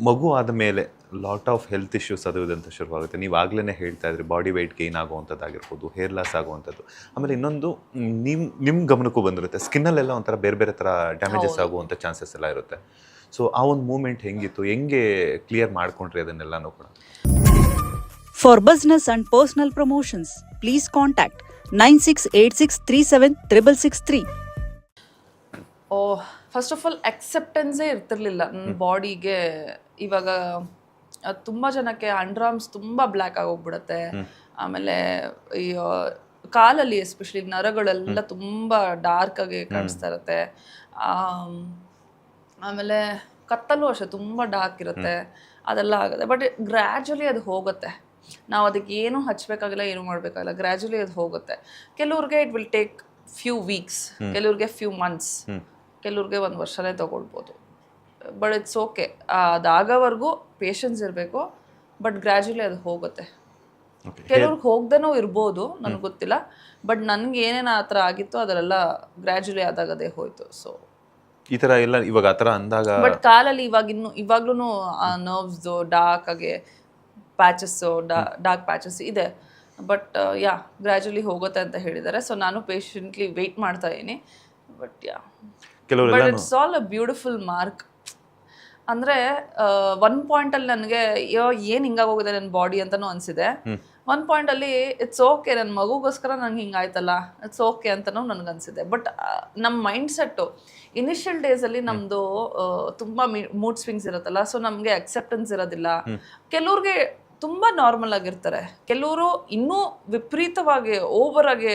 ಮಗು ಆದಮೇಲೆ lot of health issues ಅದು ಇದಂತ ಶುರುವಾಗುತ್ತೆ. ನೀವು ಆಗ್ಲೇ ಹೇಳ್ತಾ ಇದ್ರಿ ಬಾಡಿ ವೆಯ್ಟ್ ಗೇನ್ ಆಗುವಂಥದ್ದಾಗಿರ್ಬೋದು, ಹೇರ್ ಲಾಸ್ ಆಗುವಂಥದ್ದು. ಆಮೇಲೆ ಇನ್ನೊಂದು ನಿಮ್ಮ ಗಮನಕ್ಕೂ ಬಂದಿರುತ್ತೆ, ಸ್ಕಿನ್ನಲ್ಲೆಲ್ಲ ಒಂಥರ ಬೇರೆ ಬೇರೆ ಥರ ಡ್ಯಾಮೇಜಸ್ ಹೌದು. ಆಗುವಂಥ ಚಾನ್ಸಸ್ ಎಲ್ಲ ಇರುತ್ತೆ. ಸೊ ಆ ಒಂದು ಮೂಮೆಂಟ್ ಹೆಂಗಿತ್ತು, ಹೆಂಗೆ ಕ್ಲಿಯರ್ ಮಾಡ್ಕೊಂಡ್ರಿ ಅದನ್ನೆಲ್ಲನೂ ಕೂಡ? For business and personal promotions, please contact 9686376663. ಓ ಫಸ್ಟ್ ಆಫ್ ಆಲ್ ಅಕ್ಸೆಪ್ಟೆನ್ಸೇ ಇರ್ತಿರ್ಲಿಲ್ಲ ನನ್ನ ಬಾಡಿಗೆ. ಇವಾಗ ತುಂಬ ಜನಕ್ಕೆ ಅಂಡರ್ ಆರ್ಮ್ಸ್ ತುಂಬ ಬ್ಲ್ಯಾಕ್ ಆಗೋಗ್ಬಿಡುತ್ತೆ. ಆಮೇಲೆ ಈ ಕಾಲಲ್ಲಿ ಎಸ್ಪೆಷಲಿ ನರಗಳೆಲ್ಲ ತುಂಬ ಡಾರ್ಕ್ ಆಗಿ ಕಾಣಿಸ್ತಾ ಇರುತ್ತೆ. ಆಮೇಲೆ ಕತ್ತಲ್ಲೂ ಅಷ್ಟೇ ತುಂಬ ಡಾರ್ಕ್ ಇರುತ್ತೆ. ಅದೆಲ್ಲ ಆಗುತ್ತೆ. ಬಟ್ ಗ್ರ್ಯಾಜುಲಿ ಅದು ಹೋಗುತ್ತೆ. ನಾವು ಅದಕ್ಕೆ ಏನೂ ಹಚ್ಚಬೇಕಾಗಿಲ್ಲ, ಏನೂ ಮಾಡಬೇಕಾಗಿಲ್ಲ. ಗ್ರ್ಯಾಜುಲಿ ಅದು ಹೋಗುತ್ತೆ. ಕೆಲವ್ರಿಗೆ it will take few weeks, ಕೆಲವ್ರಿಗೆ ಫ್ಯೂ ಮಂತ್ಸ್, ಕೆಲವ್ರಿಗೆ 1 ವರ್ಷನೇ ತಗೊಳ್ಬೋದು. But it's okay. ಅದಾಗೋವರೆಗೂ ಪೇಷನ್ಸ್ ಇರಬೇಕು. ಬಟ್ ಗ್ರ್ಯಾಜುಲಿ ಅದು ಹೋಗುತ್ತೆ. ಕೆಲವ್ರಿಗೆ ಹೋಗ್ದೇನೂ ಇರ್ಬೋದು, ನನಗೆ ಗೊತ್ತಿಲ್ಲ. ಬಟ್ ನನಗೆ ಏನೇನು ಆ ಥರ ಆಗಿತ್ತು ಅದರೆಲ್ಲ ಗ್ರ್ಯಾಜುಲಿ ಆದಾಗದೇ ಹೋಯ್ತು. ಸೊ ಈ ಥರ ಎಲ್ಲ ಇವಾಗ ಆ ಥರ ಅಂದಾಗ, ಬಟ್ ಕಾಲಲ್ಲಿ ಇವಾಗ್ಲೂ ನರ್ವ್ಸ್ದು ಡಾರ್ಕ್ ಆಗಿ ಪ್ಯಾಚಸ್ಸು, ಡಾರ್ಕ್ ಪ್ಯಾಚಸ್ ಇದೆ. ಬಟ್ ಗ್ರ್ಯಾಜುಲಿ ಹೋಗುತ್ತೆ ಅಂತ ಹೇಳಿದ್ದಾರೆ. ಸೊ ನಾನು ಪೇಷಂಟ್ಲಿ ವೆಯ್ಟ್ ಮಾಡ್ತಾ ಇದ್ದೀನಿ. But but it's all a beautiful mark. ಅಂದರೆ ಒನ್ ಪಾಯಿಂಟಲ್ಲಿ ನನಗೆ ಏನು ಹಿಂಗಾಗೋಗಿದೆ ನನ್ನ ಬಾಡಿ ಅಂತಲೂ ಅನಿಸಿದೆ. ಒನ್ ಪಾಯಿಂಟಲ್ಲಿ ಇಟ್ಸ್ ಓಕೆ, ನನ್ನ ಮಗುಗೋಸ್ಕರ ನಂಗೆ ಹಿಂಗಾಯ್ತಲ್ಲ, ಇಟ್ಸ್ ಓಕೆ ಅಂತಲೂ ನನಗನ್ಸಿದೆ. ಬಟ್ ನಮ್ಮ ಮೈಂಡ್ ಸೆಟ್ಟು ಇನಿಷಿಯಲ್ ಡೇಸಲ್ಲಿ ನಮ್ಮದು ತುಂಬ ಮೂಡ್ ಸ್ವಿಂಗ್ಸ್ ಇರುತ್ತಲ್ಲ. ಸೊ ನಮಗೆ ಅಕ್ಸೆಪ್ಟೆನ್ಸ್ ಇರೋದಿಲ್ಲ. ಕೆಲವ್ರಿಗೆ ತುಂಬ ನಾರ್ಮಲ್ ಆಗಿರ್ತಾರೆ, ಕೆಲವರು ಇನ್ನೂ ವಿಪರೀತವಾಗಿ ಓವರ್ ಆಗಿ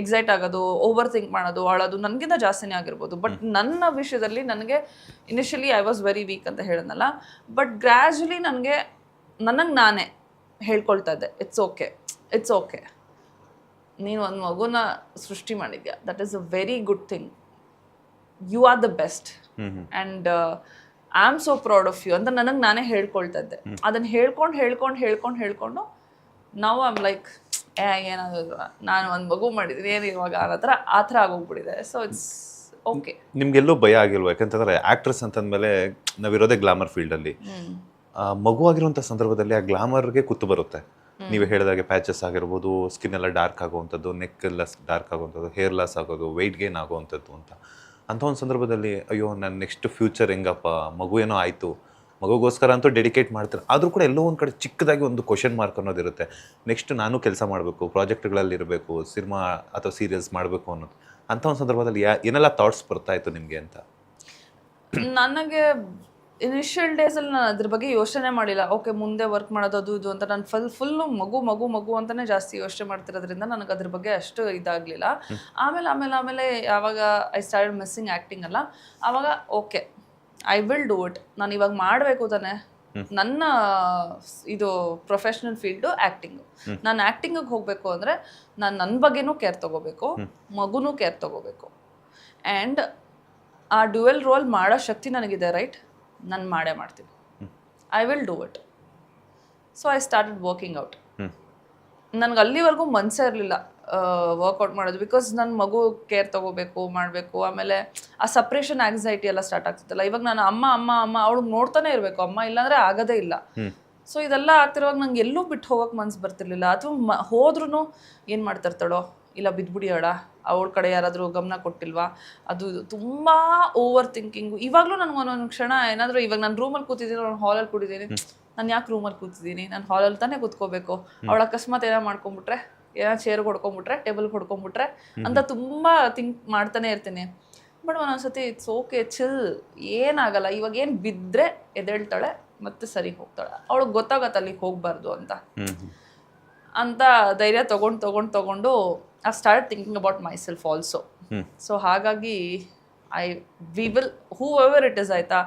ಎಕ್ಸೈಟ್ ಆಗೋದು, ಓವರ್ ಥಿಂಕ್ ಮಾಡೋದು, ಅಳೋದು ನನಗಿಂತ ಜಾಸ್ತಿನೇ ಆಗಿರ್ಬೋದು. ಬಟ್ ನನ್ನ ವಿಷಯದಲ್ಲಿ ನನಗೆ initially I was very weak ಅಂತ ಹೇಳಿದ್ನಲ್ಲ. ಬಟ್ ಗ್ರ್ಯಾಜುಲಿ ನನಗೆ ನಾನೇ ಹೇಳ್ಕೊಳ್ತಾ ಇದ್ದೆ, ಇಟ್ಸ್ ಓಕೆ, ಇಟ್ಸ್ ಓಕೆ, ನೀನು ಒಂದು ಮಗುನ ಸೃಷ್ಟಿ ಮಾಡಿದ್ಯಾ, that is a very good thing, you are the best and I am so proud of you ಅಂತ ನಾನೇ ಹೇಳ್ಕೊಳ್ತಾ ಇದ್ದೆ. ಅದನ್ನು ಹೇಳ್ಕೊಂಡು ನಾವು ಐಮ್ ಲೈಕ್ ಏನಾದ್ರು ನಾನು ಒಂದು ಮಗು ಮಾಡಿದ್ದೀನಿ, ಏನು ಇವಾಗ ಆ ಥರ ಆಗೋಗ್ಬಿಟ್ಟಿದೆ. So it's okay. ನಿಮ್ಗೆಲ್ಲೂ ಭಯ ಆಗಿಲ್ವ? ಯಾಕಂತಂದ್ರೆ ಆಕ್ಟ್ರೆಸ್ ಅಂತಂದ್ಮೇಲೆ ನಾವಿರೋದೇ ಗ್ಲಾಮರ್ ಫೀಲ್ಡಲ್ಲಿ. ಮಗು ಆಗಿರುವಂಥ ಸಂದರ್ಭದಲ್ಲಿ ಆ ಗ್ಲಾಮರ್ಗೆ ಕುತ್ತು ಬರುತ್ತೆ. ನೀವು ಹೇಳಿದಾಗೆ ಪ್ಯಾಚಸ್ ಆಗಿರ್ಬೋದು, ಸ್ಕಿನ್ ಎಲ್ಲ ಡಾರ್ಕ್ ಆಗುವಂಥದ್ದು, ನೆಕ್ ಎಲ್ಲ ಡಾರ್ಕ್ ಆಗುವಂಥದ್ದು, ಹೇರ್ ಲಾಸ್ ಆಗೋದು, ವೆಯ್ಟ್ ಗೇನ್ ಆಗುವಂಥದ್ದು ಅಂಥ ಒಂದು ಸಂದರ್ಭದಲ್ಲಿ ಅಯ್ಯೋ ನನ್ನ ನೆಕ್ಸ್ಟ್ ಫ್ಯೂಚರ್ ಹೆಂಗಪ್ಪ, ಮಗು ಏನೋ ಆಯಿತು, ಮಗುಗೋಸ್ಕರ ಅಂತೂ ಡೆಡಿಕೇಟ್ ಮಾಡ್ತಾರೆ. ಆದರೂ ಕೂಡ ಎಲ್ಲೋ ಒಂದು ಕಡೆ ಚಿಕ್ಕದಾಗಿ ಒಂದು ಕ್ವಶನ್ ಮಾರ್ಕ್ ಅನ್ನೋದಿರುತ್ತೆ. ನೆಕ್ಸ್ಟ್ ನಾನು ಕೆಲಸ ಮಾಡಬೇಕು, ಪ್ರಾಜೆಕ್ಟ್ಗಳಲ್ಲಿ ಇರಬೇಕು, ಸಿನಿಮಾ ಅಥವಾ ಸೀರಿಯಲ್ಸ್ ಮಾಡಬೇಕು ಅನ್ನೋದು. ಅಂಥ ಒಂದು ಸಂದರ್ಭದಲ್ಲಿ ಏನೆಲ್ಲ ಥಾಟ್ಸ್ ಬರ್ತಾಯಿತ್ತು ನಿಮಗೆ ಅಂತ? ನನಗೆ ಇನಿಷಿಯಲ್ ಡೇಸಲ್ಲಿ ನಾನು ಅದ್ರ ಬಗ್ಗೆ ಯೋಚನೆ ಮಾಡಿಲ್ಲ. ಓಕೆ ಮುಂದೆ ವರ್ಕ್ ಮಾಡೋದು ಅದು ಇದು ಅಂತ. ನಾನು ಫುಲ್ಲು ಮಗು ಅಂತಲೇ ಜಾಸ್ತಿ ಯೋಚನೆ ಮಾಡ್ತಿರೋದ್ರಿಂದ ನನಗೆ ಅದ್ರ ಬಗ್ಗೆ ಅಷ್ಟು ಇದಾಗಲಿಲ್ಲ. ಆಮೇಲೆ ಯಾವಾಗ ಐ ಸ್ಟಾರ್ಟ್ ಮಿಸ್ಸಿಂಗ್ ಆ್ಯಕ್ಟಿಂಗ್ ಅಲ್ಲ, ಆವಾಗ okay I will do it. ನಾನು ಇವಾಗ ಮಾಡಬೇಕು ತಾನೆ. ನನ್ನ ಇದು ಪ್ರೊಫೆಷ್ನಲ್ ಫೀಲ್ಡು ಆ್ಯಕ್ಟಿಂಗು. ನಾನು ಆ್ಯಕ್ಟಿಂಗಿಗೆ ಹೋಗಬೇಕು ಅಂದರೆ ನಾನು ನನ್ನ ಬಗ್ಗೆನೂ ಕೇರ್ ತೊಗೋಬೇಕು, ಮಗುನೂ ಕೇರ್ ತೊಗೋಬೇಕು. ಆ್ಯಂಡ್ ಆ ಡ್ಯುವೆಲ್ ರೋಲ್ ಮಾಡೋ ಶಕ್ತಿ ನನಗಿದೆ, ರೈಟ್? ನಾನು ಮಾಡೇ ಮಾಡ್ತೀನಿ. I will do it. So I started working out. ನನಗೆ ಅಲ್ಲಿವರೆಗೂ ಮನಸ್ಸೇ ಇರಲಿಲ್ಲ ವರ್ಕೌಟ್ ಮಾಡೋದು. ಬಿಕಾಸ್ ನನ್ನ ಮಗು ಕೇರ್ ತೊಗೋಬೇಕು, ಮಾಡಬೇಕು. ಆಮೇಲೆ ಆ ಸಪ್ರೇಷನ್ ಆಂಗ್ಸೈಟಿ ಎಲ್ಲ ಸ್ಟಾರ್ಟ್ ಆಗ್ತಿತ್ತಲ್ಲ. ಇವಾಗ ನಾನು ಅಮ್ಮ ಅವಳಿಗೆ ನೋಡ್ತಾನೆ ಇರಬೇಕು, ಅಮ್ಮ ಇಲ್ಲಾಂದರೆ ಆಗೋದೇ ಇಲ್ಲ. ಸೊ ಇದೆಲ್ಲ ಆಗ್ತಿರುವಾಗ ನಂಗೆ ಎಲ್ಲೂ ಬಿಟ್ಟು ಹೋಗೋಕೆ ಮನ್ಸು ಬರ್ತಿರ್ಲಿಲ್ಲ. ಅಥವಾ ಹೋದ್ರೂ ಏನು ಮಾಡ್ತಿರ್ತಾಳೋ, ಇಲ್ಲ ಬಿದ್ದುಬಿಡಿ ಅವಳ ಕಡೆ ಯಾರಾದರೂ ಗಮನ ಕೊಟ್ಟಿಲ್ವಾ, ಅದು ತುಂಬ ಓವರ್ ಥಿಂಕಿಂಗು. ಇವಾಗಲೂ ನನಗೆ ಒಂದೊಂದು ಕ್ಷಣ ಏನಾದರೂ, ಇವಾಗ ನಾನು ರೂಮಲ್ಲಿ ಕೂತಿದ್ದೀನಿ, ನಾನು ಹಾಲಲ್ಲಿ ಕೂತಿದ್ದೀನಿ, ನಾನು ಯಾಕೆ ರೂಮಲ್ಲಿ ಕೂತಿದ್ದೀನಿ, ನಾನು ಹಾಲಲ್ಲಿ ತಾನೇ ಕೂತ್ಕೋಬೇಕು. ಅವಳು ಅಕಸ್ಮಾತ್ ಏನೋ ಮಾಡ್ಕೊಂಬಿಟ್ರೆ, ಏನೋ ಚೇರ್ಗೆ ಹೊಡ್ಕೊಂಬಿಟ್ರೆ, ಟೇಬಲ್ಗೆ ಹೊಡ್ಕೊಂಬಿಟ್ರೆ ಅಂತ ತುಂಬ ಥಿಂಕ್ ಮಾಡ್ತಾನೆ ಇರ್ತೀನಿ. ಬಟ್ ಒಂದೊಂದ್ಸತಿ ಇಟ್ಸ್ ಓಕೆ, ಚಿಲ್, ಏನಾಗಲ್ಲ. ಇವಾಗ ಏನು ಬಿದ್ದರೆ ಎದ್ದೇಳ್ತಾಳೆ ಮತ್ತೆ ಸರಿ ಹೋಗ್ತಾಳೆ. ಅವಳಿಗೆ ಗೊತ್ತಾಗತ್ತೆ ಅಲ್ಲಿಗೆ ಹೋಗಬಾರ್ದು ಅಂತ ಧೈರ್ಯ ತೊಗೊಂಡು I start thinking about myself also. So ಹಾಗಾಗಿ we will whoever it is, ಆಯಿತಾ,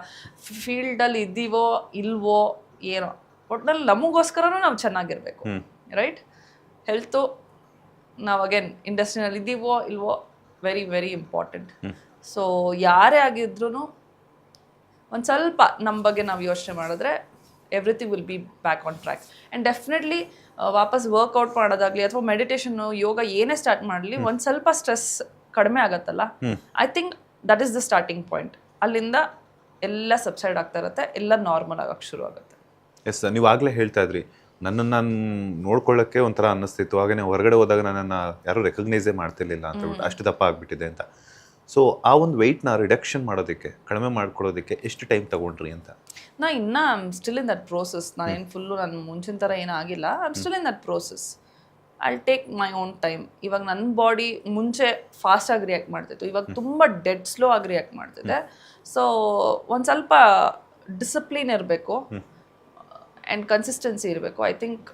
ಫೀಲ್ಡಲ್ಲಿ ಇದ್ದೀವೋ ಇಲ್ವೋ ಏನೋ, ಒಟ್ನಲ್ಲಿ ನಮಗೋಸ್ಕರನೂ ನಾವು ಚೆನ್ನಾಗಿರಬೇಕು, ರೈಟ್? ಹೆಲ್ತು ನಾವು ಅಗೇನ್ ಇಂಡಸ್ಟ್ರಿನಲ್ಲಿ ಇದ್ದೀವೋ ಇಲ್ವೋ ವೆರಿ ವೆರಿ ಇಂಪಾರ್ಟೆಂಟ್. ಸೊ ಯಾರೇ ಆಗಿದ್ರೂ ಒಂದು ಸ್ವಲ್ಪ ನಮ್ಮ ಬಗ್ಗೆ ನಾವು ಯೋಚನೆ ಮಾಡಿದ್ರೆ everything will be back on track. And definitely ವಾಪಸ್ ವರ್ಕೌಟ್ ಮಾಡೋದಾಗಲಿ ಅಥವಾ ಮೆಡಿಟೇಷನ್ನು, ಯೋಗ ಏನೇ ಸ್ಟಾರ್ಟ್ ಮಾಡಲಿ, ಒಂದು ಸ್ವಲ್ಪ ಸ್ಟ್ರೆಸ್ ಕಡಿಮೆ ಆಗತ್ತಲ್ಲ. I think that is the starting point. ಅಲ್ಲಿಂದ ಎಲ್ಲ ಸಬ್ಸೈಡ್ ಆಗ್ತಾ ಇರುತ್ತೆ, ಎಲ್ಲ ನಾರ್ಮಲ್ ಆಗಕ್ಕೆ ಶುರು ಆಗುತ್ತೆ. ಎಸ್ ಸರ್, ನೀವು ಆಗಲೇ ಹೇಳ್ತಾ ಇದ್ರಿ ನನ್ನನ್ನು ನಾನು ನೋಡ್ಕೊಳ್ಳೋಕ್ಕೆ ಒಂಥರ ಅನ್ನಿಸ್ತಿತ್ತು, ಹಾಗೆ ಹೊರಗಡೆ ಹೋದಾಗ ನನ್ನನ್ನು ಯಾರೂ ರೆಕಗ್ನೈಸೇ ಮಾಡ್ತಿರ್ಲಿಲ್ಲ ಅಂತ ಹೇಳ್ಬಿಟ್ಟು, ಅಷ್ಟು ದಪ್ಪ ಆಗಿಬಿಟ್ಟಿದೆ ಅಂತ. ಸೊ ಆ ಒಂದು ವೆಯ್ಟ್ನ ರಿಡಕ್ಷನ್ ಮಾಡೋದಕ್ಕೆ, ಕಡಿಮೆ ಮಾಡ್ಕೊಳ್ಳೋದಕ್ಕೆ ಎಷ್ಟು ಟೈಮ್ ತಗೊಂಡ್ರಿ ಅಂತ? ನಾ ಇನ್ನೂ ಸ್ಟಿಲ್ ಇನ್ ದಟ್ ಪ್ರೋಸೆಸ್. ನಾನೇನು ಫುಲ್ಲು ನಾನು ಮುಂಚಿನ ಥರ ಏನಾಗಿಲ್ಲ. Still in that process. I'll take my own time. ಇವಾಗ ನನ್ನ ಬಾಡಿ ಮುಂಚೆ ಫಾಸ್ಟಾಗಿ ರಿಯಾಕ್ಟ್ ಮಾಡ್ತಿತ್ತು, ಇವಾಗ ತುಂಬ ಡೆಡ್ ಸ್ಲೋ ಆಗಿ ರಿಯಾಕ್ಟ್ ಮಾಡ್ತಿದೆ. ಸೊ ಒಂದು ಸ್ವಲ್ಪ ಡಿಸಿಪ್ಲಿನ್ ಇರಬೇಕು ಆ್ಯಂಡ್ ಕನ್ಸಿಸ್ಟೆನ್ಸಿ ಇರಬೇಕು. I think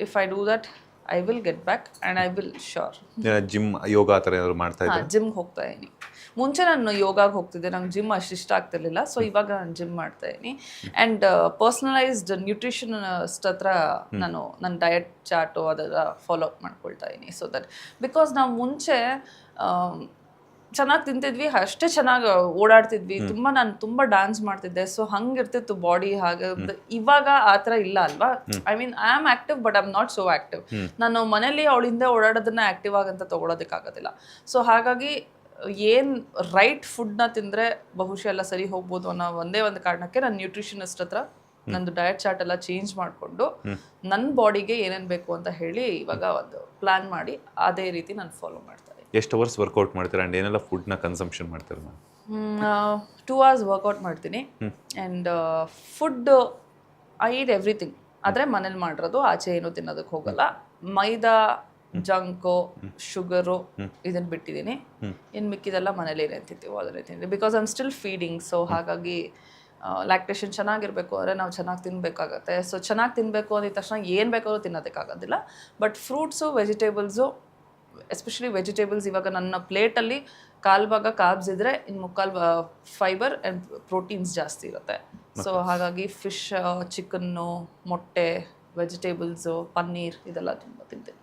if I do that I will get back and I will sure. Gym, yoga ಆ ಥರ ಏನಾದ್ರು ಮಾಡ್ತಾ ಇದ್ದೆ? ಜಿಮ್ಗೆ ಹೋಗ್ತಾ ಇದ್ದೀನಿ. ಮುಂಚೆ ನಾನು ಯೋಗಾಗೆ ಹೋಗ್ತಿದ್ದೆ, ನಂಗೆ ಜಿಮ್ ಅಷ್ಟು ಇಷ್ಟ ಆಗ್ತಿರ್ಲಿಲ್ಲ. ಸೊ ಇವಾಗ ನಾನು ಜಿಮ್ ಮಾಡ್ತಾ ಇದ್ದೀನಿ ಆ್ಯಂಡ್ ಪರ್ಸ್ನಲೈಸ್ಡ್ ನ್ಯೂಟ್ರಿಷನಿಸ್ಟ್ ಹತ್ರ ನಾನು ನನ್ನ ಡಯಟ್ ಚಾರ್ಟು ಅದೆಲ್ಲ ಫಾಲೋ ಅಪ್ ಮಾಡ್ಕೊಳ್ತಾ ಇದ್ದೀನಿ. ಸೊ ದಟ್ ಬಿಕಾಸ್ ನಾವು ಮುಂಚೆ ಚೆನ್ನಾಗಿ ತಿಂತಿದ್ವಿ, ಅಷ್ಟೇ ಚೆನ್ನಾಗಿ ಓಡಾಡ್ತಿದ್ವಿ, ನಾನು ತುಂಬ ಡ್ಯಾನ್ಸ್ ಮಾಡ್ತಿದ್ದೆ. ಸೊ ಹಂಗಿರ್ತಿತ್ತು ಬಾಡಿ. ಹಾಗೆ ಇವಾಗ ಆ ಥರ ಇಲ್ಲ ಅಲ್ವಾ. I mean I am active but I am not so active. ನಾನು ಮನೇಲಿ ಅವಳಿಂದ ಓಡಾಡೋದನ್ನ ಆಕ್ಟಿವ್ ಆಗಂತ ತೊಗೊಳೋದಕ್ಕಾಗೋದಿಲ್ಲ. ಸೊ ಹಾಗಾಗಿ ಏನು ರೈಟ್ ಫುಡ್ನ ತಿಂದರೆ ಬಹುಶಃ ಎಲ್ಲ ಸರಿ ಹೋಗ್ಬೋದು ಅನ್ನೋ ಒಂದೇ ಒಂದು ಕಾರಣಕ್ಕೆ ನಾನು ನ್ಯೂಟ್ರಿಷನಿಸ್ಟ್ ಹತ್ರ ನಂದು ಡಯಟ್ ಚಾರ್ಟ್ ಎಲ್ಲ ಚೇಂಜ್ ಮಾಡಿಕೊಂಡು ನನ್ನ ಬಾಡಿಗೆ ಏನೇನು ಬೇಕು ಅಂತ ಹೇಳಿ ಇವಾಗ ಒಂದು ಪ್ಲ್ಯಾನ್ ಮಾಡಿ ಅದೇ ರೀತಿ ನಾನು ಫಾಲೋ ಮಾಡ್ತಾ ಇದ್ದೀನಿ. ಎಷ್ಟು ಅವರ್ಸ್ ವರ್ಕೌಟ್ ಮಾಡ್ತೀರಾ ಆ್ಯಂಡ್ ಏನೆಲ್ಲ ಫುಡ್ನ ಕನ್ಸಂಪ್ಷನ್ ಮಾಡ್ತೀರಾ ಮ್ಯಾಮ್? 2 hours ವರ್ಕೌಟ್ ಮಾಡ್ತೀನಿ and food I eat everything. ಆದರೆ ಮನೇಲಿ ಮಾಡಿರೋದು, ಆಚೆ ಏನೂ ತಿನ್ನೋದಕ್ಕೆ ಹೋಗಲ್ಲ. ಮೈದಾ, ಜಂಕು, ಶುಗರು ಇದನ್ನು ಬಿಟ್ಟಿದ್ದೀನಿ. ಇನ್ನು ಮಿಕ್ಕಿದೆಲ್ಲ ಮನೇಲಿ ಏನೇನು ತಿಂತೀವೋ ಅದನ್ನೇ ತಿಂತೀನಿ. Because I am still feeding. So ಹಾಗಾಗಿ ಲ್ಯಾಕ್ಟೇಷನ್ ಚೆನ್ನಾಗಿರಬೇಕು ಅಂದರೆ ನಾವು ಚೆನ್ನಾಗಿ ತಿನ್ನಬೇಕಾಗತ್ತೆ. ಸೊ ಚೆನ್ನಾಗಿ ತಿನ್ನಬೇಕು ಅಂದಿದ ತಕ್ಷಣ ಏನು ಬೇಕಾದ್ರೂ ತಿನ್ನೋದಕ್ಕಾಗೋದಿಲ್ಲ. But fruits, vegetables, especially vegetables, ಇವಾಗ ನನ್ನ ಪ್ಲೇಟಲ್ಲಿ 1/4 ಭಾಗ ಕಾರ್ಬ್ಸ್ ಇದ್ದರೆ ಇನ್ನು 3/4 ಫೈಬರ್ ಆ್ಯಂಡ್ ಪ್ರೋಟೀನ್ಸ್ ಜಾಸ್ತಿ ಇರುತ್ತೆ. ಸೊ ಹಾಗಾಗಿ ಫಿಶ್, ಚಿಕನ್ನು, ಮೊಟ್ಟೆ, ವೆಜಿಟೇಬಲ್ಸು, ಪನ್ನೀರ್ ಇದೆಲ್ಲ ತುಂಬ ತಿಂತೀನಿ.